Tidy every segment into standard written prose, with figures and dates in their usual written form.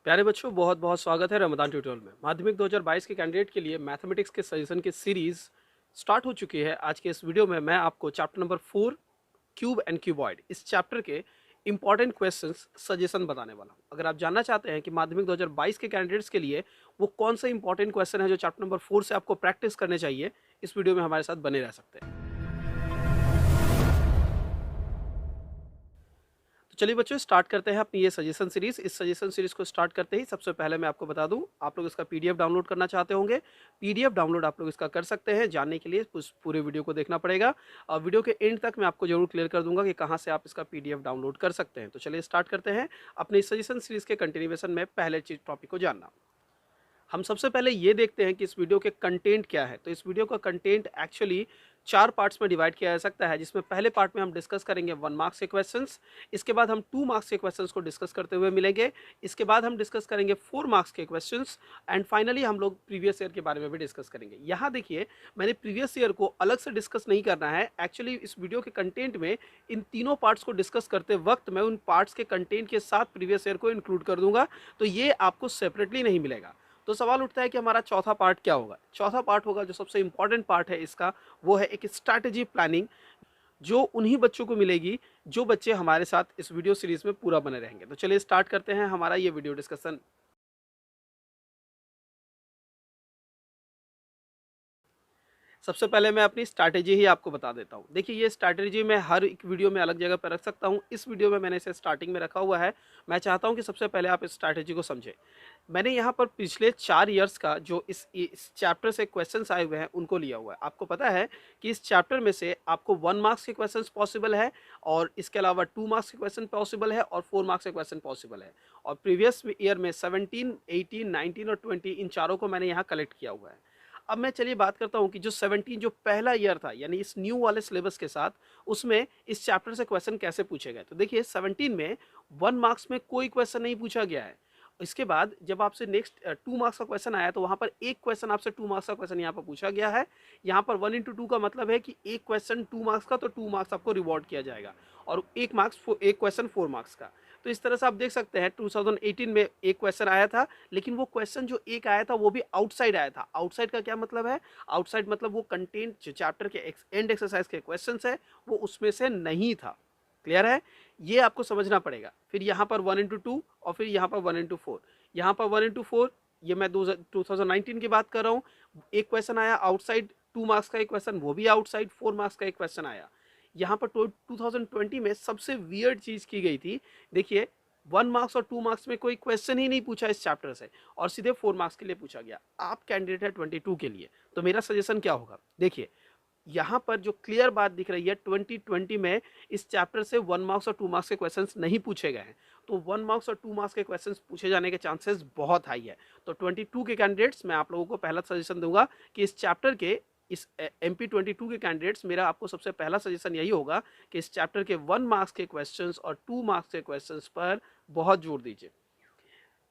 प्यारे बच्चों, बहुत बहुत स्वागत है रमदान ट्यूटोरियल में। माध्यमिक 2022 के कैंडिडेट के लिए मैथमेटिक्स के सजेशन की सीरीज स्टार्ट हो चुकी है। आज के इस वीडियो में मैं आपको chapter number 4 cube and cuboid इस चैप्टर के इंपॉर्टेंट क्वेश्चंस सजेशन बताने वाला हूं। अगर आप जानना चाहते हैं कि माध्यमिक 2022 के कैंडिडेट्स के लिए वो कौन सा इंपॉर्टेंट क्वेश्चन है जो चैप्टर नंबर 4 से आपको प्रैक्टिस करने चाहिए, इस वीडियो में हमारे साथ बने रह सकते हैं। तो चलिए बच्चों, स्टार्ट करते हैं अपनी ये सजेशन सीरीज। इस सजेशन सीरीज को स्टार्ट करते ही सबसे पहले मैं आपको बता दूं, आप लोग इसका पीडीएफ डाउनलोड करना चाहते होंगे। पीडीएफ डाउनलोड आप लोग इसका कर सकते हैं। जानने के लिए उस पूरे वीडियो को देखना पड़ेगा और वीडियो के एंड तक मैं आपको जरूर क्लियर कर दूंगा कि कहाँ से आप इसका पीडीएफ डाउनलोड कर सकते हैं। तो चलिए स्टार्ट करते हैं अपनी सजेशन सीरीज के कंटिन्यूएशन में पहले चीज टॉपिक को जानना। हम सबसे पहले ये देखते हैं कि इस वीडियो के कंटेंट क्या है। तो इस वीडियो का कंटेंट एक्चुअली 4 पार्ट्स में डिवाइड किया जा सकता है, जिसमें पहले पार्ट में हम डिस्कस करेंगे 1 मार्क्स के क्वेश्चंस। इसके बाद हम 2 मार्क्स के क्वेश्चंस को डिस्कस करते हुए मिलेंगे। इसके बाद हम डिस्कस करेंगे 4 मार्क्स के क्वेश्चंस एंड फाइनली हम लोग प्रीवियस ईयर के बारे में भी डिस्कस करेंगे। यहाँ देखिए, मैंने प्रीवियस ईयर को अलग से डिस्कस नहीं करना है। एक्चुअली इस वीडियो के कंटेंट में इन तीनों पार्ट्स को डिस्कस करते वक्त मैं उन पार्ट्स के कंटेंट के साथ प्रीवियस ईयर को इंक्लूड कर दूंगा, तो ये आपको सेपरेटली नहीं मिलेगा। तो सवाल उठता है कि हमारा चौथा पार्ट क्या होगा। चौथा पार्ट होगा, जो सबसे इंपॉर्टेंट पार्ट है इसका, वो है एक स्ट्रैटेजी प्लानिंग, जो उन्हीं बच्चों को मिलेगी जो बच्चे हमारे साथ इस वीडियो सीरीज में पूरा बने रहेंगे। तो चलिए स्टार्ट करते हैं हमारा ये वीडियो डिस्कशन। सबसे पहले मैं अपनी स्ट्रैटेजी ही आपको बता देता हूँ। देखिए, ये स्ट्रैटेजी मैं हर एक वीडियो में अलग जगह पर रख सकता हूँ। इस वीडियो में मैंने इसे स्टार्टिंग में रखा हुआ है। मैं चाहता हूँ कि सबसे पहले आप इस स्ट्रैटेजी को समझें। मैंने यहाँ पर पिछले 4 ईयर्स का जो इस चैप्टर से क्वेश्चंस आए हुए हैं उनको लिया हुआ है। आपको पता है कि इस चैप्टर में से आपको 1 मार्क्स के क्वेश्चंस पॉसिबल है और इसके अलावा 2 मार्क्स के क्वेश्चन पॉसिबल है और 4 मार्क्स के क्वेश्चन पॉसिबल है। और प्रीवियस ईयर में 17, 18, 19 और 20 इन चारों को मैंने यहाँ कलेक्ट किया हुआ है। अब मैं चलिए बात करता हूँ कि जो 17 जो पहला ईयर था, यानी इस न्यू वाले सिलेबस के साथ, उसमें इस चैप्टर से क्वेश्चन कैसे पूछे गए। तो देखिए, 17 में 1 मार्क्स में कोई क्वेश्चन नहीं पूछा गया है। इसके बाद जब आपसे नेक्स्ट 2 मार्क्स का क्वेश्चन आया, तो वहाँ पर एक क्वेश्चन आपसे 2 मार्क्स का क्वेश्चन यहाँ पर पूछा गया है। यहाँ पर 1 इंटू 2 का मतलब है कि एक क्वेश्चन 2 मार्क्स का, तो 2 मार्क्स आपको रिवॉर्ड किया जाएगा और एक क्वेश्चन 4 मार्क्स का। तो इस तरह से आप देख सकते हैं 2018 में एक क्वेश्चन आया था, लेकिन वो क्वेश्चन जो एक आया था वो भी आउटसाइड आया था। आउटसाइड का क्या मतलब है? आउटसाइड मतलब वो कंटेंट जो चैप्टर के एंड एक्सरसाइज के क्वेश्चंस है वो उसमें से नहीं था। क्लियर है? ये आपको समझना पड़ेगा। फिर यहाँ पर 1 इंटू 2 और फिर यहाँ पर 1 इंटू 4। यहाँ पर 1 इंटू 4, ये मैं 2019 की बात कर रहा हूँ। एक क्वेश्चन आया आउटसाइड, 2 मार्क्स का एक क्वेश्चन वो भी आउटसाइड, 4 मार्क्स का एक क्वेश्चन आया। यहाँ पर 2020 में सबसे वियर्ड चीज की गई थी। देखिए, 1 मार्क्स और 2 मार्क्स में कोई क्वेश्चन ही नहीं पूछा इस चैप्टर से और सीधे 4 मार्क्स के लिए पूछा गया। आप कैंडिडेट है 22 के लिए, तो मेरा सजेशन क्या होगा? देखिए, यहाँ पर जो क्लियर बात दिख रही है, 2020 में इस चैप्टर से 1 मार्क्स और 2 मार्क्स के क्वेश्चंस नहीं पूछे गए हैं, तो 1 मार्क्स और 2 मार्क्स के क्वेश्चंस पूछे जाने के चांसेस बहुत हाई है। तो 22 के कैंडिडेट्स, मैं आप लोगों को पहला सजेशन दूंगा कि इस चैप्टर के इस MP 22 के कैंडिडेट्स, मेरा आपको सबसे पहला सजेशन यही होगा कि इस चैप्टर के 1 मार्क्स के क्वेश्चंस और 2 मार्क्स के क्वेश्चंस पर बहुत जोर दीजिए।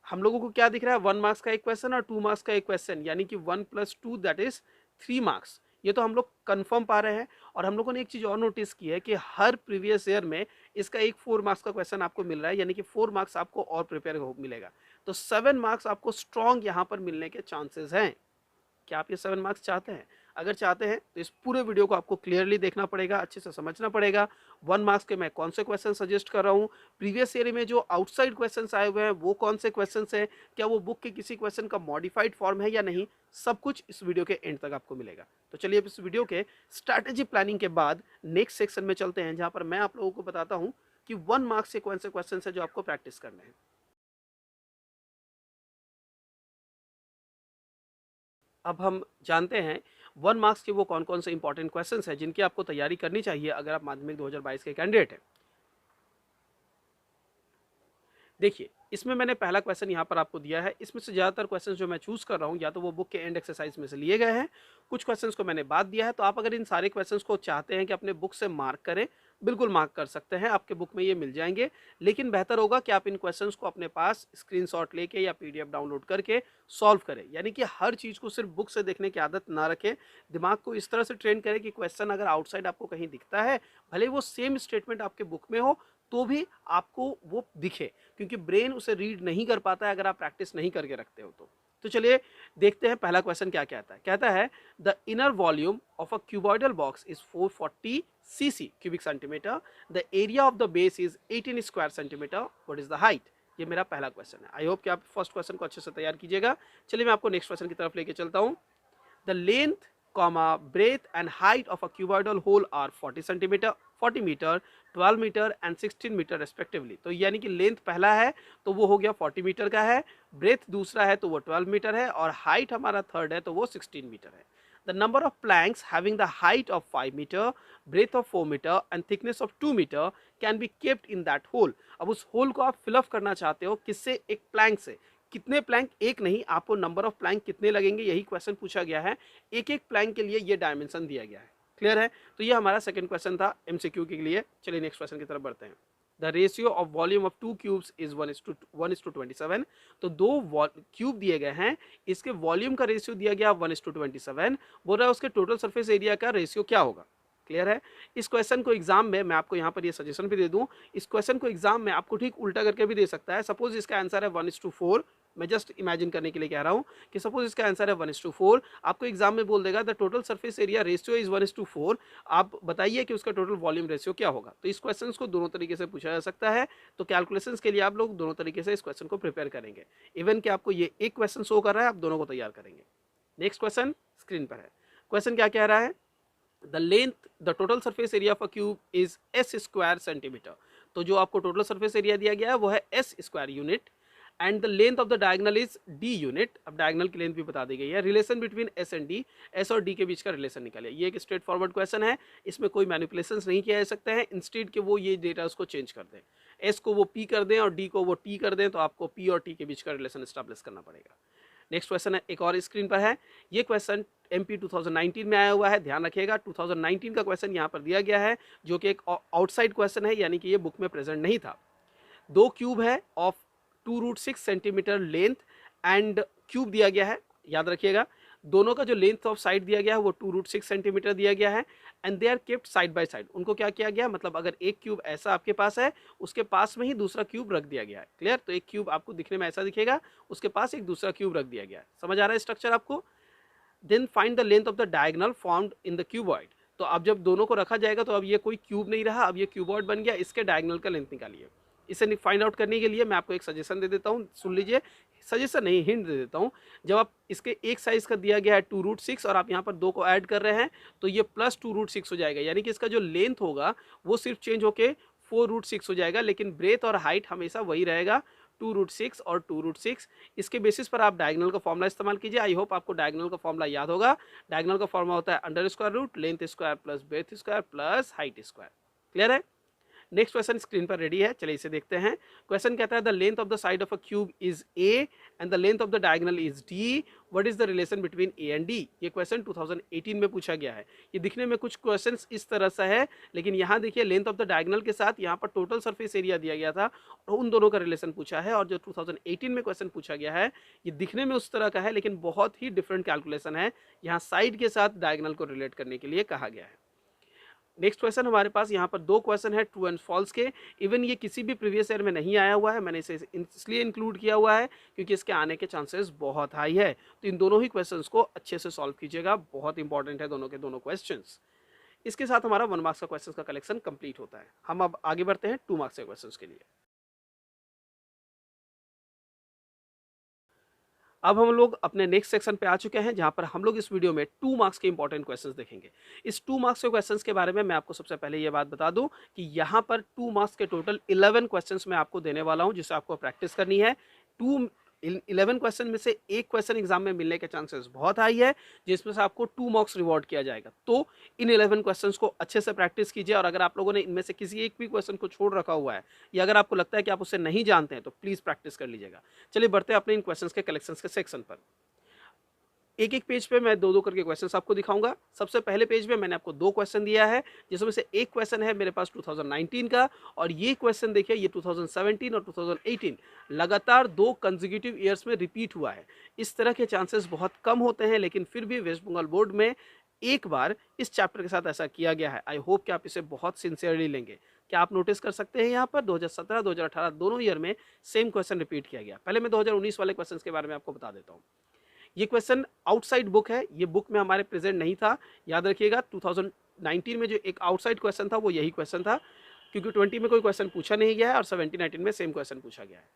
हम लोगों को क्या दिख रहा है? 1 मार्क्स का एक क्वेश्चन और 2 मार्क्स का एक क्वेश्चन, यानी कि 1 + 2 दैट इज 3 मार्क्स। ये तो हम लोग कंफर्म पा रहे हैं। और हम लोगों ने एक चीज और नोटिस की है कि हर प्रीवियस ईयर में इसका एक 4 मार्क्स का क्वेश्चन आपको मिल रहा है, यानी कि 4 मार्क्स आपको और प्रिपेयर हो मिलेगा। तो 7 मार्क्स आपको स्ट्रॉन्ग यहाँ पर मिलने के चांसेस हैं। क्या आप ये 7 मार्क्स चाहते हैं? अगर चाहते हैं तो इस पूरे वीडियो को आपको क्लियरली देखना पड़ेगा, अच्छे से समझना पड़ेगा। 1 मार्क्स के मैं कौन से क्वेश्चन सजेस्ट कर रहा हूँ, प्रीवियस ईयर में जो आउटसाइड क्वेश्चंस आए हुए हैं वो कौन से क्वेश्चंस हैं, क्या वो बुक के किसी क्वेश्चन का मॉडिफाइड फॉर्म है या नहीं, सब कुछ इस वीडियो के एंड तक आपको मिलेगा। तो चलिए अब इस वीडियो के स्ट्रैटेजी प्लानिंग के बाद नेक्स्ट सेक्शन में चलते हैं, जहाँ पर मैं आप लोगों को बताता हूँ कि 1 मार्क्स के कौन से क्वेश्चन है जो आपको प्रैक्टिस करने हैं। अब हम जानते हैं 1 मार्क्स के वो कौन कौन से इंपॉर्टेंट क्वेश्चंस हैं जिनकी आपको तैयारी करनी चाहिए अगर आप माध्यमिक 2022 के कैंडिडेट हैं। देखिए, इसमें मैंने पहला क्वेश्चन यहाँ पर आपको दिया है। इसमें से ज़्यादातर क्वेश्चंस जो मैं चूज़ कर रहा हूँ, या तो वो बुक के एंड एक्सरसाइज में से लिए गए हैं, कुछ क्वेश्चंस को मैंने बाद दिया है। तो आप अगर इन सारे क्वेश्चंस को चाहते हैं कि अपने बुक से मार्क करें, बिल्कुल मार्क कर सकते हैं, आपके बुक में ये मिल जाएंगे। लेकिन बेहतर होगा कि आप इन क्वेश्चंस को अपने पास स्क्रीनशॉट लेके या पीडीएफ डाउनलोड करके सॉल्व करें। यानी कि हर चीज़ को सिर्फ बुक से देखने की आदत ना रखें। दिमाग को इस तरह से ट्रेन करें कि क्वेश्चन अगर आउटसाइड आपको कहीं दिखता है, भले वो सेम स्टेटमेंट आपके बुक में हो, तो भी आपको वो दिखे, क्योंकि ब्रेन उसे रीड नहीं कर पाता है अगर आप प्रैक्टिस नहीं करके रखते हो तो चलिए देखते हैं पहला क्वेश्चन क्या कहता है। कहता है the inner volume of a cuboidal box is 440 cc cubic centimeter, the area of the base is 18 square centimetre, what is the height. ये मेरा पहला क्वेश्चन है। आई होप कि आप फर्स्ट क्वेश्चन को अच्छे से तैयार कीजिएगा। चलिए मैं आपको नेक्स्ट क्वेश्चन की तरफ लेके चलता हूँ। The length, breadth and height of a cuboidal hole are 40 centimeter, 40 meter, 12 metre and 16 metre respectively. तो यानी कि लेंथ पहला है तो वो हो गया 40 मीटर का है, ब्रेथ दूसरा है तो वो 12 मीटर है, और हाइट हमारा थर्ड है तो वो 16 मीटर है। The number of planks having the height of 5 metre, breadth of 4 metre and thickness of 2 metre can be kept in that hole. अब उस होल को आप फिलअप करना चाहते हो किससे? एक प्लैंक से। कितने प्लैंक? एक नहीं, आपको नंबर ऑफ प्लैंक कितने लगेंगे यही क्वेश्चन पूछा गया है। एक एक प्लैंक के लिए ये डायमेंशन दिया गया है। क्लियर है? तो ये हमारा सेकंड क्वेश्चन था एमसीक्यू के लिए। चलिए नेक्स्ट क्वेश्चन की तरफ बढ़ते हैं। The ratio of volume of to cubes is 1:27। तो दो क्यूब दिए गए हैं, इसके वॉल्यूम का रेशियो दिया गया 1:27। बोल रहा है उसके टोटल सरफेस एरिया का रेशियो क्या होगा। क्लियर है? इस क्वेश्चन को एग्जाम में मैं आपको यहाँ पर ये सजेशन भी दे दूँ, इस क्वेश्चन को एग्जाम में आपको ठीक उल्टा करके भी दे सकता है। सपोज इसका आंसर है 1:4, मैं जस्ट इमेजिन करने के लिए कह रहा हूँ कि सपोज इसका आंसर है 1:4, आपको एग्जाम में बोल देगा the total surface area ratio is 1:4, आप बताइए कि उसका टोटल वॉल्यूम रेशियो क्या होगा। तो इस क्वेश्चन को दोनों तरीके से पूछा जा सकता है, तो कैलकुलेशन के लिए आप लोग दोनों तरीके से इस क्वेश्चन को प्रिपेयर करेंगे। इवन कि आपको ये एक क्वेश्चन शो कर रहा है, आप दोनों को तैयार करेंगे। नेक्स्ट क्वेश्चन स्क्रीन पर है। क्वेश्चन क्या कह रहा है? The total surface area of a cube is S square centimetre. तो जो आपको टोटल सरफेस एरिया दिया गया है वो है S square unit, and the length of the diagonal is D unit. अब डायगोनल की लेंथ भी बता दी गई है। Relation between S and D, S और डी के बीच का रिलेशन निकालिए। ये एक स्ट्रेट फॉरवर्ड क्वेश्चन है, इसमें कोई मैनिपुलेशंस नहीं किया जा सकता है। इंस्टेड के वो ये डेटा उसको चेंज कर दें, एस को वो पी कर दें और डी को वो टी कर दें, तो आपको पी और टी के बीच का रिलेशन स्टैब्लिश करना पड़ेगा। नेक्स्ट क्वेश्चन है, एक और स्क्रीन पर है। ये क्वेश्चन एमपी 2019 में आया हुआ है, ध्यान रखिएगा। 2019 का क्वेश्चन यहाँ पर दिया गया है, जो कि एक आउटसाइड क्वेश्चन है, यानी कि ये बुक में प्रेजेंट नहीं था। दो क्यूब है of 2√6 centimetre length and cube दिया गया है, याद रखिएगा। दोनों का जो लेंथ ऑफ साइड दिया गया है वो 2√6 सेंटीमीटर दिया गया है, and they are kept side by side. उनको क्या किया गया, मतलब अगर एक क्यूब ऐसा आपके पास है, उसके पास में ही दूसरा क्यूब रख दिया गया है। क्लियर? तो एक क्यूब आपको दिखने में ऐसा दिखेगा, उसके पास एक दूसरा क्यूब रख दिया गया है। समझ आ रहा है स्ट्रक्चर आपको? Then find the length of the diagonal formed in the cuboid. तो अब जब दोनों को रखा जाएगा तो अब ये कोई क्यूब नहीं रहा, अब ये क्यूबॉइड बन गया। इसके डायगोनल का लेंथ निकालिए। इसे फाइंड आउट करने के लिए मैं आपको एक सजेशन दे देता हूँ, सुन लीजिए। सजेशन नहीं, हिंट दे देता हूँ। जब आप इसके एक साइज का दिया गया है 2√6 और आप यहाँ पर 2 को ऐड कर रहे हैं, तो ये प्लस 2√6 हो जाएगा, यानी कि इसका जो लेंथ होगा वो सिर्फ चेंज होके 4√6 हो जाएगा, लेकिन ब्रेथ और हाइट हमेशा वही रहेगा, 2√6 और 2√6। इसके बेसिस पर आप डायगोनल का फॉर्मूला इस्तेमाल कीजिए। आई होप आपको डायगोनल का फॉर्मूला याद होगा। डायगोनल का फॉर्मूला होता है under square root length square plus breadth square plus height square. Clear है? नेक्स्ट क्वेश्चन स्क्रीन पर रेडी है, चलिए इसे देखते हैं। क्वेश्चन कहता है the length of the side of a cube is A and the length of the diagonal is D, what is the relation between A and D. ये question 2018 में पूछा गया है। ये दिखने में कुछ क्वेश्चंस इस तरह से है, लेकिन यहाँ देखिए लेंथ ऑफ द डायगोनल के साथ यहाँ पर टोटल सरफेस एरिया दिया गया था और उन दोनों का रिलेशन पूछा है। और जो 2018 में क्वेश्चन पूछा गया है ये दिखने में उस तरह का है, लेकिन बहुत ही डिफरेंट कैलकुलेशन है। यहाँ साइड के साथ डायगोनल को रिलेट करने के लिए कहा गया है। नेक्स्ट क्वेश्चन हमारे पास यहाँ पर दो क्वेश्चन है ट्रू एंड फॉल्स के। इवन ये किसी भी प्रीवियस ईयर में नहीं आया हुआ है, मैंने इसे इसलिए इंक्लूड किया हुआ है क्योंकि इसके आने के चांसेस बहुत हाई है। तो इन दोनों ही क्वेश्चंस को अच्छे से सॉल्व कीजिएगा, बहुत इंपॉर्टेंट है दोनों के दोनों क्वेश्चंस। इसके साथ हमारा 1 मार्क्स का क्वेश्चन का कलेक्शन कंप्लीट होता है। हम अब आगे बढ़ते हैं 2 मार्क्स के क्वेश्चन के लिए। अब हम लोग अपने नेक्स्ट सेक्शन पे आ चुके हैं, जहां पर हम लोग इस वीडियो में 2 मार्क्स के इंपॉर्टेंट क्वेश्चंस देखेंगे। इस 2 मार्क्स के क्वेश्चंस के बारे में मैं आपको सबसे पहले ये बात बता दूं कि यहां पर 2 मार्क्स के टोटल 11 क्वेश्चंस मैं आपको देने वाला हूं, जिसे आपको प्रैक्टिस करनी है। 11 क्वेश्चन में से एक क्वेश्चन एग्जाम में मिलने के चांसेस बहुत हाई है, जिसमें से आपको 2 मार्क्स रिवॉर्ड किया जाएगा। तो इन 11 क्वेश्चंस को अच्छे से प्रैक्टिस कीजिए, और अगर आप लोगों ने इनमें से किसी एक भी क्वेश्चन को छोड़ रखा हुआ है या अगर आपको लगता है कि आप उसे नहीं जानते हैं तो प्लीज प्रैक्टिस कर लीजिएगा। चलिए बढ़ते हैं अपने इन क्वेश्चंस के कलेक्शंस के सेक्शन पर। एक एक पेज पे मैं दो दो करके क्वेश्चंस आपको दिखाऊंगा। सबसे पहले पेज में मैंने आपको 2 क्वेश्चन दिया है, जिसमें से एक क्वेश्चन है मेरे पास 2019 का, और ये क्वेश्चन देखिए ये 2017 और 2018 लगातार 2 कंसेक्यूटिव ईयर्स में रिपीट हुआ है। इस तरह के चांसेस बहुत कम होते हैं, लेकिन फिर भी वेस्ट बंगाल बोर्ड में एक बार इस चैप्टर के साथ ऐसा किया गया है। आई होप कि आप इसे बहुत सिंसियरली लेंगे। क्या आप नोटिस कर सकते हैं यहाँ पर 2017 2018 दोनों ईयर में सेम क्वेश्चन रिपीट किया गया। पहले मैं 2019 वाले क्वेश्चन के बारे में आपको बता देता हूँ। ये क्वेश्चन आउटसाइड बुक है, ये बुक में हमारे प्रेजेंट नहीं था। याद रखिएगा 2019 में जो एक आउटसाइड क्वेश्चन था वो यही क्वेश्चन था, क्योंकि 20 में कोई क्वेश्चन पूछा नहीं गया है और 17-19 में सेम क्वेश्चन पूछा गया है।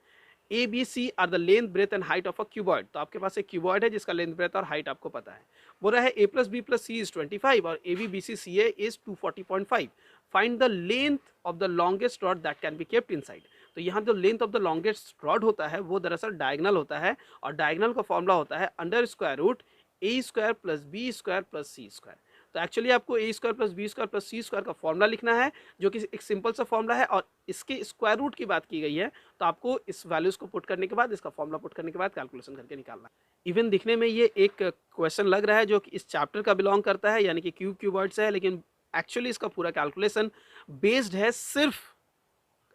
A B C are the length breadth and height of a cuboid. तो आपके पास एक क्यूबॉइड है जिसका लेंथ ब्रेथ और हाइट आपको पता है। बोल रहा है a plus B plus c is 25 और a b b c c a is 240.5। Find the length of the longest rod that can be kept inside. तो यहाँ जो length of the longest rod होता है वो दरअसल डायगनल होता है, और डायगनल का फॉर्मूला होता है under square root A square plus B square plus C square. तो एक्चुअली आपको A square plus B square plus C square का फॉर्मूला लिखना है, जो कि एक सिंपल सा फॉर्मूला है, और इसके स्क्वायर रूट की बात की गई है। तो आपको इस वैल्यूज को पुट करने के बाद, इसका फॉर्मूला पुट करने के बाद कैलकुलेशन करके निकालना है। इवन दिखने में ये एक क्वेश्चन लग रहा है जो कि इस चैप्टर का बिलोंग करता है, यानी कि क्यूबॉइड से है, लेकिन एक्चुअली इसका पूरा कैलकुलेशन बेस्ड है सिर्फ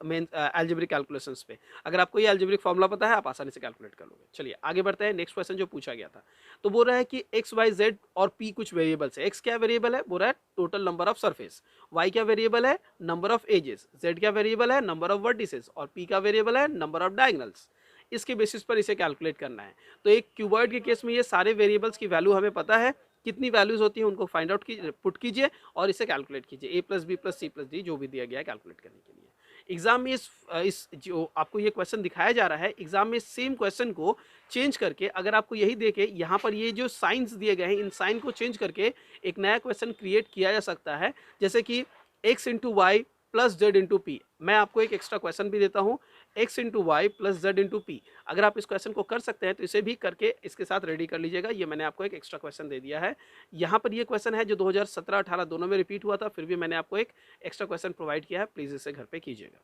मेन एल्जेब्रिक कैलकुलेशंस पे। अगर आपको ये एल्जेब्रिक फॉर्मूला पता है आप आसानी से कैलकुलेट कर लोगे। चलिए आगे बढ़ते हैं। नेक्स्ट क्वेश्चन जो पूछा गया था, तो बोल रहा है कि एक्स वाई जेड और पी कुछ वेरिएबल्स है। एक्स क्या वेरिएबल है, बोल रहा है total number of surface. Y क्या वेरिएबल है, नंबर ऑफ एजेस। जेड क्या वेरिएबल है, नंबर ऑफ वर्टिसेस। और पी का वेरिएबल है नंबर ऑफ डायगोनल्स। इसके बेसिस पर इसे कैलकुलेट करना है। तो एक क्यूबॉइड के केस में ये सारे वेरिएबल्स की वैल्यू हमें पता है, कितनी वैल्यूज होती है उनको फाइंड आउट पुट कीजिए और इसे कैलकुलेट कीजिए। A plus B plus C plus D जो भी दिया गया है कैलकुलेट करने के लिए। एग्जाम में इस जो आपको ये क्वेश्चन दिखाया जा रहा है, एग्जाम में सेम क्वेश्चन को चेंज करके, अगर आपको यही देखे यहाँ पर ये जो साइंस दिए गए हैं, इन साइन को चेंज करके एक नया क्वेश्चन क्रिएट किया जा सकता है। जैसे कि X into Y plus Z into P. मैं आपको एक एक्स्ट्रा क्वेश्चन भी देता हूँ, X into Y plus Z into P. अगर आप इस क्वेश्चन को कर सकते हैं तो इसे भी करके इसके साथ रेडी कर लीजिएगा। ये मैंने आपको एक एक्स्ट्रा क्वेश्चन दे दिया है। यहाँ पर ये क्वेश्चन है जो 2017-18 दोनों में रिपीट हुआ था, फिर भी मैंने आपको एक एक्स्ट्रा क्वेश्चन प्रोवाइड किया है। प्लीज़ इसे घर पे कीजिएगा।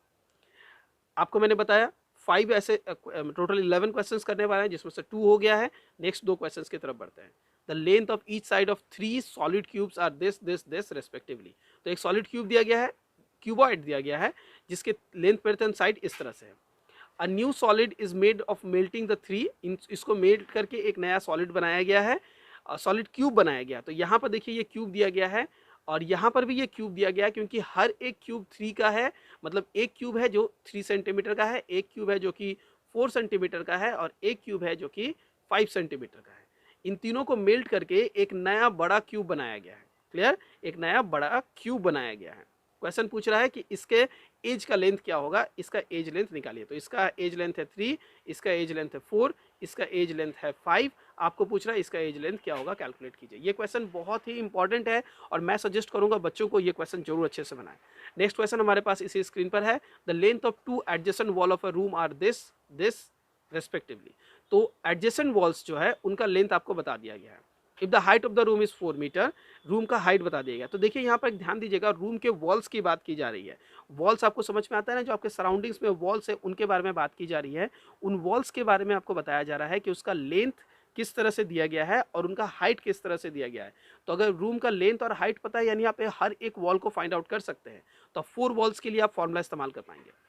आपको मैंने बताया 5 ऐसे टोटल 11 क्वेश्चंस करने वाले हैं, जिसमें से 2 हो गया है। नेक्स्ट 2 क्वेश्चंस की तरफ बढ़ते हैं। The length of each side of 3 solid cubes are this this this respectively. तो एक सॉलिड क्यूब दिया गया है, क्यूबॉइड दिया गया है, जिसके लेंथ ब्रेड्थ एंड साइड इस तरह से है। A new solid is made of melting the 3। इसको मेल्ट करके एक नया सॉलिड बनाया गया है, सॉलिड क्यूब बनाया गया। तो यहाँ पर देखिए ये क्यूब दिया गया है और यहाँ पर भी ये क्यूब दिया गया है, क्योंकि हर एक क्यूब 3 का है। मतलब एक क्यूब है जो 3 सेंटीमीटर का है, एक क्यूब है जो कि 4 सेंटीमीटर का है, और एक क्यूब है जो कि 5 सेंटीमीटर का है। इन तीनों को मेल्ट करके एक नया बड़ा क्यूब बनाया गया है। क्लियर, एक नया बड़ा क्यूब बनाया गया है। क्वेश्चन पूछ रहा है कि इसके एज का लेंथ क्या होगा, इसका एज लेंथ निकालिए। तो इसका एज लेंथ है 3, इसका एज लेंथ है 4, इसका एज लेंथ है 5। आपको पूछ रहा है इसका एज लेंथ क्या होगा, कैलकुलेट कीजिए। ये क्वेश्चन बहुत ही इंपॉर्टेंट है और मैं सजेस्ट करूंगा बच्चों को ये क्वेश्चन जरूर अच्छे से बनाएं। नेक्स्ट क्वेश्चन हमारे पास इसी स्क्रीन पर है। The length of 2 adjacent wall of a room are this this respectively. तो एडजेसेंट वॉल्स जो है उनका लेंथ आपको बता दिया गया है। If the height of the room is 4 metre, room का हाइट बता दिया गया। तो देखिए यहाँ पर एक ध्यान दीजिएगा, रूम के वॉल्स की बात की जा रही है। वॉल्स आपको समझ में आता है ना, जो आपके सराउंडिंग्स में वॉल्स है उनके बारे में बात की जा रही है। उन वॉल्स के बारे में आपको बताया जा रहा है कि उसका लेंथ किस तरह से दिया गया है और उनका हाइट किस तरह से दिया गया है। तो अगर रूम का लेंथ और हाइट पता है, यानी आप हर एक वॉल को फाइंड आउट कर सकते हैं। तो 4 वॉल्स के लिए आप फॉर्मूला इस्तेमाल कर पाएंगे।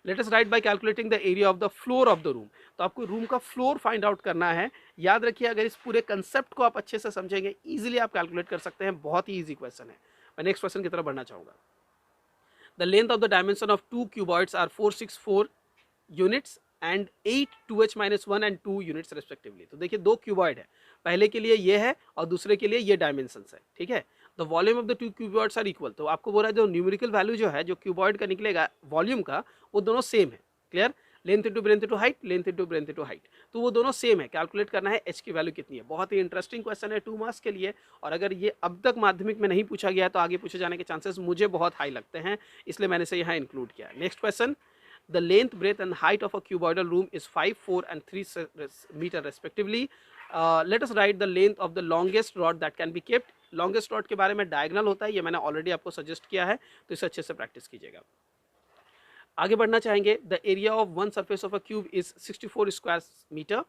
Let us right bye calculating the area of the floor of the room. तो आपको रूम का फ्लोर फाइंड आउट करना है। याद रखिए, अगर इस पूरे कंसेप्ट को आप अच्छे से समझेंगे, इजीली आप कैलकुलेट कर सकते हैं। बहुत ही इजी क्वेश्चन है। मैं नेक्स्ट क्वेश्चन की तरफ बढ़ना चाहूंगा। The length of the dimension of 2 cuboids are 464 units and 8 2h-1 and 2 units respectively. तो देखिए 2 क्यूबॉइड है, पहले के लिए ये है और दूसरे के लिए ये डायमेंशंस है। ठीक है, the volume of the 2 cuboids are equal. तो आपको बोल रहा है जो न्यूमेरिकल वैल्यू जो है, जो क्यूबॉइड का निकलेगा वॉल्यूम का, वो दोनों सेम है। Clear, length into breadth into height, length into breadth into height, तो वो दोनों सेम है। कैलकुलेट करना है एच की वैल्यू कितनी है। बहुत ही इंटरेस्टिंग क्वेश्चन है 2 मार्क्स के लिए, और अगर ये अब तक माध्यमिक में नहीं पूछा गया है तो आगे पूछे जाने के चांसेस मुझे बहुत हाई लगते हैं, इसलिए मैंने इसे यहाँ इंक्लूड किया है। Next question, the length, breadth and height of a cuboidal room is 5, 4 and 3 meter respectively. Let us write the length of the longest rod that can be kept. longest rod के बारे में diagonal होता है, ये मैंने already आपको suggest किया है, तो इसे अच्छे से प्रैक्टिस कीजिएगा। आगे बढ़ना चाहेंगे। The area of one surface of a cube is 64 square metre.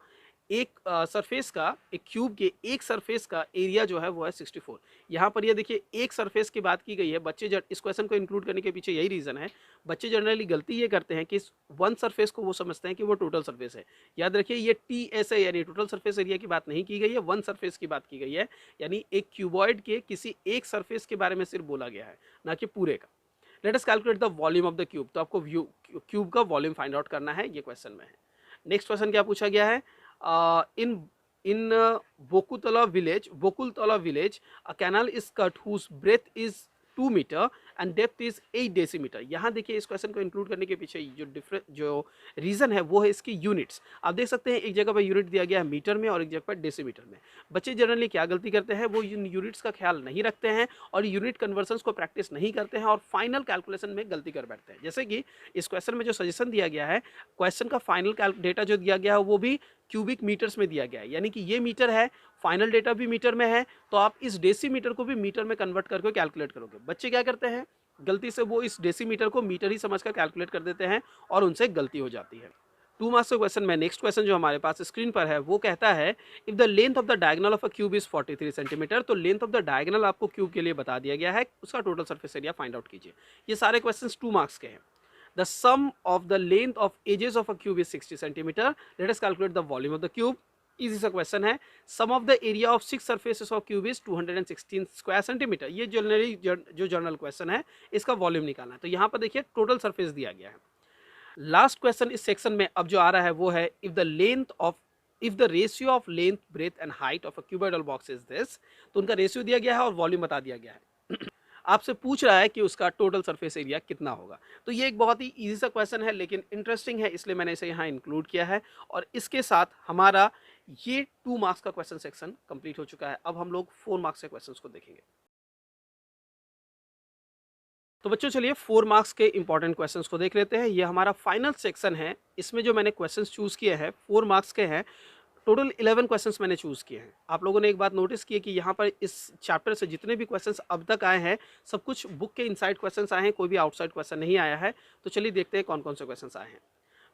एक सरफेस का, एक क्यूब के एक सरफेस का एरिया जो है वो है 64। यहाँ पर ये देखिए एक सरफेस की बात की गई है। बच्चे इस क्वेश्चन को इंक्लूड करने के पीछे यही रीज़न है। बच्चे जनरली गलती ये करते हैं कि इस वन सरफेस को वो समझते हैं कि वो टोटल सरफेस है। याद रखिए ये TS है, यानी टोटल सरफेस एरिया की बात नहीं की गई है, वन सरफेस की बात की गई है। यानी एक क्यूबॉइड के किसी एक सरफेस के बारे में सिर्फ बोला गया है, ना कि पूरे का। Let us calculate the volume of the cube. तो आपको क्यूब का वॉल्यूम फाइंड आउट करना है, ये क्वेश्चन में है। नेक्स्ट क्वेश्चन क्या पूछा गया है, in in Vokultala village a canal is cut whose breadth is 2 metre and depth is 8 decimetre. यहाँ देखिए इस क्वेश्चन को इंक्लूड करने के पीछे जो रीजन है वो है इसकी यूनिट्स। आप देख सकते हैं एक जगह पर यूनिट दिया गया है मीटर में और एक जगह पर डेसीमीटर में। बच्चे जनरली क्या गलती करते हैं, वो इन यूनिट्स का ख्याल नहीं रखते हैं और यूनिट कन्वर्जन्स को प्रैक्टिस नहीं करते हैं और फाइनल कैलकुलेशन में गलती कर बैठते हैं। जैसे कि इस क्वेश्चन में जो सजेशन दिया गया है, क्वेश्चन का फाइनल डेटा जो दिया गया है वो भी क्यूबिक मीटर्स में दिया गया है, यानी कि ये मीटर है, फाइनल डेटा भी मीटर में है, तो आप इस डेसीमीटर को भी मीटर में कन्वर्ट करके कैलकुलेट करोगे। बच्चे क्या करते हैं, गलती से वो इस डेसीमीटर को मीटर ही समझकर कैलकुलेट कर देते हैं और उनसे गलती हो जाती है। 2 मार्क्स का क्वेश्चन में नेक्स्ट क्वेश्चन जो हमारे पास स्क्रीन पर है वो कहता है, if the length of the diagonal of a cube is 43 centimetre. तो लेंथ ऑफ द डायगोनल आपको क्यूब के लिए बता दिया गया है, उसका total surface area find out कीजिए। ये सारे क्वेश्चन 2 मार्क्स के हैं। The sum of the length of edges of a cube is 60 centimeter. Let us calculate the volume of the cube. Easy सा क्वेश्चन है। Sum of the area of 6 surfaces of cube is 216 square centimetre. ये generally जो general question है, इसका volume निकालना है। तो यहाँ पर देखिए टोटल सरफेस दिया गया है। लास्ट क्वेश्चन इस सेक्शन में अब जो आ रहा है वो है, if the ratio of length breadth and height of a cuboidal box is this. तो उनका रेशियो दिया गया है और वॉल्यूम बता दिया गया है। आपसे पूछ रहा है कि उसका टोटल सरफेस एरिया कितना होगा। तो ये एक बहुत ही इजी सा क्वेश्चन है लेकिन इंटरेस्टिंग है, इसलिए मैंने इसे यहाँ इंक्लूड किया है। और इसके साथ हमारा ये 2 मार्क्स का क्वेश्चन सेक्शन कंप्लीट हो चुका है। अब हम लोग 4 मार्क्स के क्वेश्चंस को देखेंगे। तो बच्चों चलिए 4 मार्क्स के इंपॉर्टेंट क्वेश्चंस को देख लेते हैं। ये हमारा फाइनल सेक्शन है। इसमें जो मैंने क्वेश्चंस चूज किए हैं 4 मार्क्स के हैं। टोटल 11 क्वेश्चंस मैंने चूज किए हैं। आप लोगों ने एक बात नोटिस की है कि यहाँ पर इस चैप्टर से जितने भी क्वेश्चंस अब तक आए हैं, सब कुछ बुक के इनसाइड क्वेश्चंस आए हैं, कोई भी आउटसाइड क्वेश्चन नहीं आया है। तो चलिए देखते हैं कौन कौन से क्वेश्चंस आए हैं।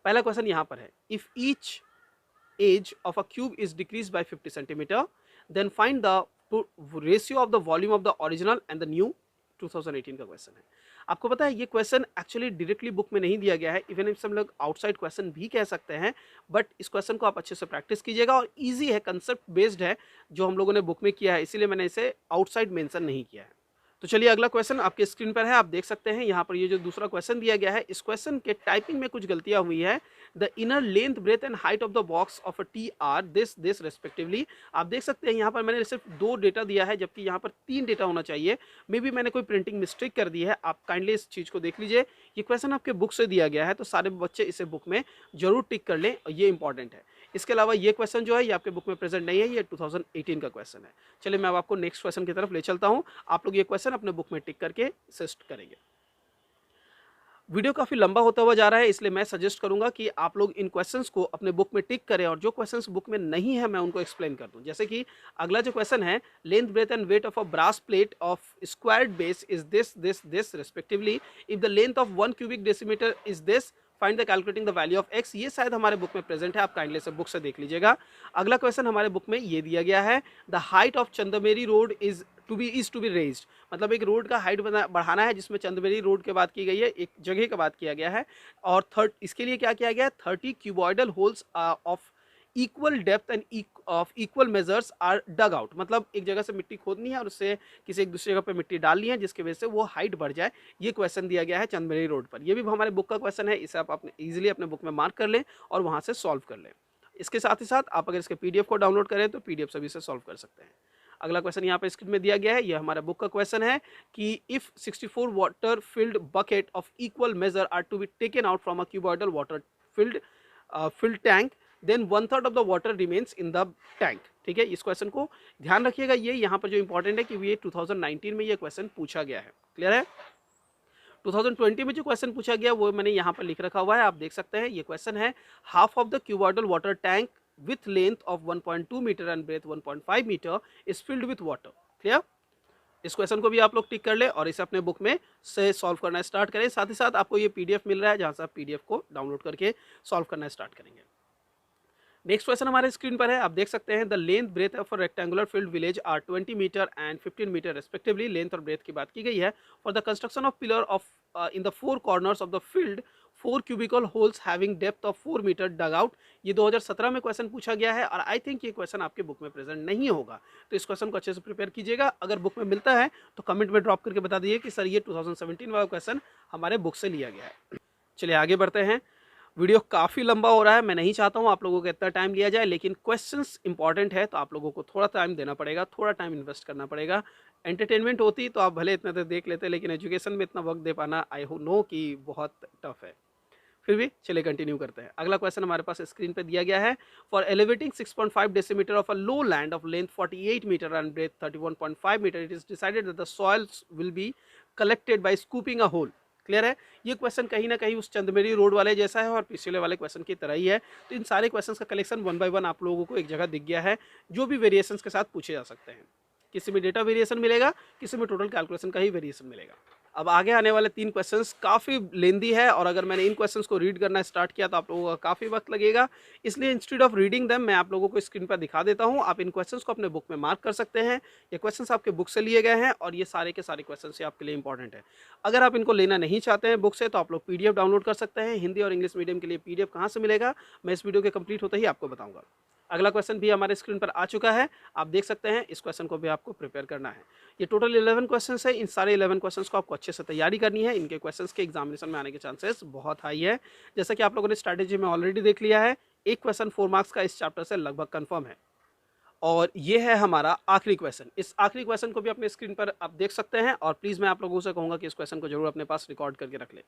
पहला क्वेश्चन यहाँ पर है, if each edge of a cube is decrease by 50 centimetre then find the ratio of the volume of the original and the new. 2018 का क्वेश्चन है। आपको पता है ये क्वेश्चन एक्चुअली डायरेक्टली बुक में नहीं दिया गया है, इवन इफ हम लोग आउटसाइड क्वेश्चन भी कह सकते हैं, बट इस क्वेश्चन को आप अच्छे से प्रैक्टिस कीजिएगा और इजी है, कंसेप्ट बेस्ड है जो हम लोगों ने बुक में किया है, इसीलिए मैंने इसे आउटसाइड मेंशन नहीं किया है। तो चलिए अगला क्वेश्चन आपके स्क्रीन पर है, आप देख सकते हैं यहाँ पर ये जो दूसरा क्वेश्चन दिया गया है, इस क्वेश्चन के टाइपिंग में कुछ गलतियां हुई है। The inner length breadth and height of the box of a T R this respectively. आप देख सकते हैं यहाँ पर मैंने सिर्फ 2 डेटा दिया है जबकि यहाँ पर 3 डेटा होना चाहिए। मे बी मैंने कोई प्रिंटिंग मिस्टेक कर दी है, आप काइंडली इस चीज़ को देख लीजिए। ये क्वेश्चन आपके बुक से दिया गया है तो सारे बच्चे इसे बुक में जरूर टिक कर लें, ये इंपॉर्टेंट है। इसके अलावा ये क्वेश्चन जो है ये आपके बुक में प्रेजेंट नहीं है, ये 2018 का क्वेश्चन है। चलिए मैं अब आपको नेक्स्ट क्वेश्चन की तरफ ले चलता हूँ। आप लोग ये क्वेश्चन अपने बुक में टिक करके असिस्ट करेंगे। वीडियो काफ़ी लंबा होता हुआ जा रहा है, इसलिए मैं सजेस्ट करूंगा कि आप लोग इन क्वेश्चंस को अपने बुक में टिक करें और जो क्वेश्चंस बुक में नहीं है मैं उनको एक्सप्लेन कर दूं। जैसे कि अगला जो क्वेश्चन है, length breadth and weight of a brass plate of squared base is this respectively. If the length of 1 cubic decimetre is this, find the calculating the value of X. ये शायद हमारे बुक में present है, आप kindly से book से देख लीजिएगा। अगला क्वेश्चन हमारे बुक में ये दिया गया है, द हाइट ऑफ चंदमेरी road is to be raised. मतलब एक रोड का हाइट बढ़ाना है जिसमें चंदमेरी रोड की बात की गई है, एक जगह का बात किया गया है। और इसके लिए क्या किया गया है, 30 cuboidal holes of equal depth and of equal measures are dug out. मतलब एक जगह से मिट्टी खोदनी है और उससे किसी एक दूसरी जगह पे मिट्टी डालनी है जिसकी वजह से वो हाइट बढ़ जाए। ये क्वेश्चन दिया गया है चंदमेरी रोड पर। ये भी हमारे बुक का क्वेश्चन है, इसे आप अपने ईजिली अपने बुक में मार्क कर लें और वहाँ से सॉल्व कर लें। इसके साथ ही साथ आप अगर इसके PDF को डाउनलोड करें तो PDF से भी इसे सॉल्व कर सकते हैं। अगला क्वेश्चन यहाँ पे स्क्रीन में दिया गया है, यह हमारा बुक का क्वेश्चन है कि if 64 water filled bucket of equal measure are to be taken out from a cuboidal water filled tank then 1/3 of the water remains in the tank. ठीक है, इस क्वेश्चन को ध्यान रखिएगा। ये यहाँ पर जो इंपॉर्टेंट है कि ये 2019 में ये क्वेश्चन पूछा गया है। क्लियर है? 2020 में जो क्वेश्चन पूछा गया वो मैंने यहाँ पर लिख रखा हुआ है, आप देख सकते हैं। ये क्वेश्चन है, half of the cuboidal water tank with length of 1.2 meter and breadth 1.5 meter is filled with water। Clear? इस क्वेश्चन को भी आप लोग टिक कर ले और इसे अपने बुक में से सॉल्व करना स्टार्ट करें। साथ ही साथ आपको ये PDF मिल रहा है जहां से आप PDF को डाउनलोड करके सॉल्व करना स्टार्ट करेंगे। नेक्स्ट क्वेश्चन हमारे स्क्रीन पर है, आप देख सकते हैं। The length breadth of a rectangular field village are 20 metre and 15 metre respectively. Length और ब्रेथ की बात की गई है। For the construction of pillar of in the 4 corners of the field 4 cubical holes having depth of 4 metre dug out. ये 2017 में question पूछा गया है और आई थिंक ये क्वेश्चन आपके बुक में प्रेजेंट नहीं होगा, तो इस क्वेश्चन को अच्छे से प्रिपेयर कीजिएगा। अगर बुक में मिलता है तो कमेंट में ड्रॉप करके बता दीजिए कि सर ये 2017 वाला क्वेश्चन हमारे बुक से लिया गया है। चलिए आगे बढ़ते हैं। वीडियो काफ़ी लंबा हो रहा है, मैं नहीं चाहता हूँ आप लोगों को इतना टाइम लिया जाए, लेकिन क्वेश्चंस इंपॉर्टेंट है तो आप लोगों को थोड़ा टाइम देना पड़ेगा, थोड़ा टाइम इन्वेस्ट करना पड़ेगा। एंटरटेनमेंट होती तो आप भले इतना देर देख लेते, लेकिन एजुकेशन में इतना वक्त दे पाना आई नो कि बहुत टफ है। फिर भी चलिए कंटिन्यू करते हैं। अगला क्वेश्चन हमारे पास स्क्रीन पे दिया गया है। For elevating 6.5 decimetre of a low land of length 48 metre and breadth 31.5 metre, it is decided that the soils will be collected by scooping a hole. Clear है? ये क्वेश्चन कहीं ना कहीं उस चंदमेरी रोड वाले जैसा है और पिछले वाले क्वेश्चन की तरह ही है। तो इन सारे क्वेश्चंस का कलेक्शन वन बाय वन आप लोगों को एक जगह दिख गया है, जो भी वेरिएशंस के साथ पूछे जा सकते हैं। किसी में डेटा वेरिएशन मिलेगा, किसी में टोटल कैलकुलेशन का ही वेरिएशन मिलेगा। अब आगे आने वाले 3 क्वेश्चंस काफ़ी लेंदी है और अगर मैंने इन क्वेश्चंस को रीड करना स्टार्ट किया तो आप लोगों का काफ़ी वक्त लगेगा, इसलिए इंस्टेड ऑफ रीडिंग देम मैं आप लोगों को स्क्रीन पर दिखा देता हूं। आप इन क्वेश्चंस को अपने बुक में मार्क कर सकते हैं। ये क्वेश्चंस आपके बुक से लिए गए हैं और ये सारे के सारे क्वेश्चंस आपके लिए इंपॉर्टेंट है। अगर आप इनको लेना नहीं चाहते हैं बुक से तो आप लोग पीडीएफ डाउनलोड कर सकते हैं। हिंदी और इंग्लिश मीडियम के लिए पीडीएफ कहाँ से मिलेगा, मैं इस वीडियो के कंप्लीट होते ही आपको बताऊँगा। अगला क्वेश्चन भी हमारे स्क्रीन पर आ चुका है, आप देख सकते हैं। इस क्वेश्चन को भी आपको प्रिपेयर करना है। ये टोटल 11 क्वेश्चंस है। इन सारे 11 क्वेश्चंस को आपको अच्छे से तैयारी करनी है। इनके क्वेश्चंस के एग्जामिनेशन में आने के चांसेस बहुत हाई है। जैसा कि आप लोगों ने स्ट्रैटेजी में ऑलरेडी देख लिया है, एक क्वेश्चन 4 मार्क्स का इस चैप्टर से लगभग कंफर्म है। और ये है हमारा आखिरी क्वेश्चन। इस आखिरी क्वेश्चन को भी अपने स्क्रीन पर आप देख सकते हैं और प्लीज़ मैं आप लोगों से कहूँगा कि इस क्वेश्चन को जरूर अपने पास रिकॉर्ड करके रख लें।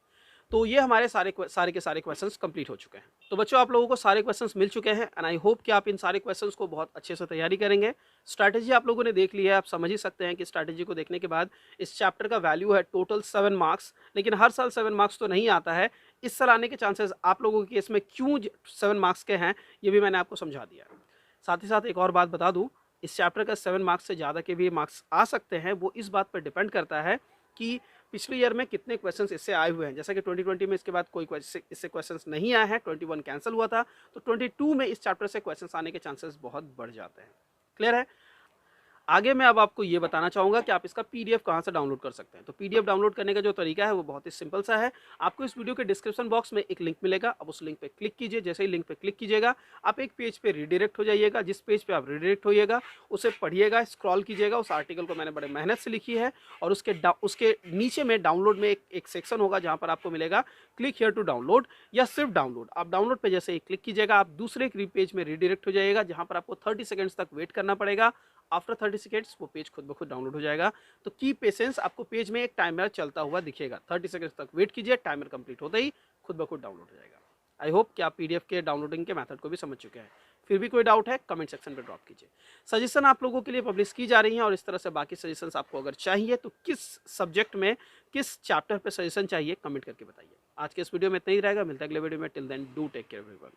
तो ये हमारे सारे के सारे क्वेश्चंस कंप्लीट हो चुके हैं। तो बच्चों आप लोगों को सारे क्वेश्चंस मिल चुके हैं एंड आई होप कि आप इन सारे क्वेश्चंस को बहुत अच्छे से तैयारी करेंगे। स्ट्रैटेजी आप लोगों ने देख ली है, आप समझ ही सकते हैं कि स्ट्रैटेजी को देखने के बाद इस चैप्टर का वैल्यू है टोटल 7 मार्क्स, लेकिन हर साल 7 मार्क्स तो नहीं आता है। इस साल आने के चांसेस आप लोगों के केस में क्यों 7 मार्क्स के हैं, ये भी मैंने आपको समझा दिया। साथ ही साथ एक और बात बता दूँ, इस चैप्टर का 7 मार्क्स से ज़्यादा के भी मार्क्स आ सकते हैं। वो इस बात पर डिपेंड करता है कि पिछले ईयर में कितने क्वेश्चंस इससे आए हुए हैं। जैसा कि 2020 में इसके बाद कोई इससे क्वेश्चंस नहीं आए हैं, 21 कैंसिल हुआ था, तो 22 में इस चैप्टर से क्वेश्चंस आने के चांसेस बहुत बढ़ जाते हैं। क्लियर है? आगे मैं अब आपको ये बताना चाहूँगा कि आप इसका पीडीएफ कहाँ से डाउनलोड कर सकते हैं। तो पीडीएफ डाउनलोड करने का जो तरीका है वो बहुत ही सिंपल सा है। आपको इस वीडियो के डिस्क्रिप्शन बॉक्स में एक लिंक मिलेगा, अब उस लिंक पे क्लिक कीजिए। जैसे ही लिंक पे क्लिक कीजिएगा आप एक पेज पे रिडायरेक्ट हो जाइएगा। जिस पेज पे आप रिडायरेक्ट होइएगा उसे पढ़िएगा, स्क्रॉल कीजिएगा। उस आर्टिकल को मैंने बड़े मेहनत से लिखी है और उसके नीचे में डाउनलोड में एक सेक्शन होगा जहाँ पर आपको मिलेगा क्लिक हियर टू डाउनलोड या सिर्फ डाउनलोड। आप डाउनलोड पे जैसे ही क्लिक कीजिएगा आप दूसरे पेज में रिडायरेक्ट हो जाइएगा, जहाँ पर आपको 30 सेकंड्स तक वेट करना पड़ेगा। आफ्टर 30 सेकेंड्स वो पेज खुद ब खुद डाउनलोड हो जाएगा। तो की पेशेंस, आपको पेज में एक टाइमर चलता हुआ दिखेगा। 30 सेकेंड्स तक वेट कीजिए, टाइमर कंप्लीट होते ही खुद ब खुद डाउनलोड हो जाएगा। आई होप कि आप पीडीएफ के डाउनलोडिंग के मेथड को भी समझ चुके हैं। फिर भी कोई डाउट है कमेंट सेक्शन पे ड्रॉप कीजिए। सजेशन आप लोगों के लिए पब्लिश की जा रही हैं और इस तरह से बाकी सजेशंस आपको अगर चाहिए तो किस सब्जेक्ट में, किस चैप्टर पे सजेशन चाहिए कमेंट करके बताइए। आज के इस वीडियो में इतना ही रहेगा, मिलता है अगले वीडियो में। Till then do take care everyone.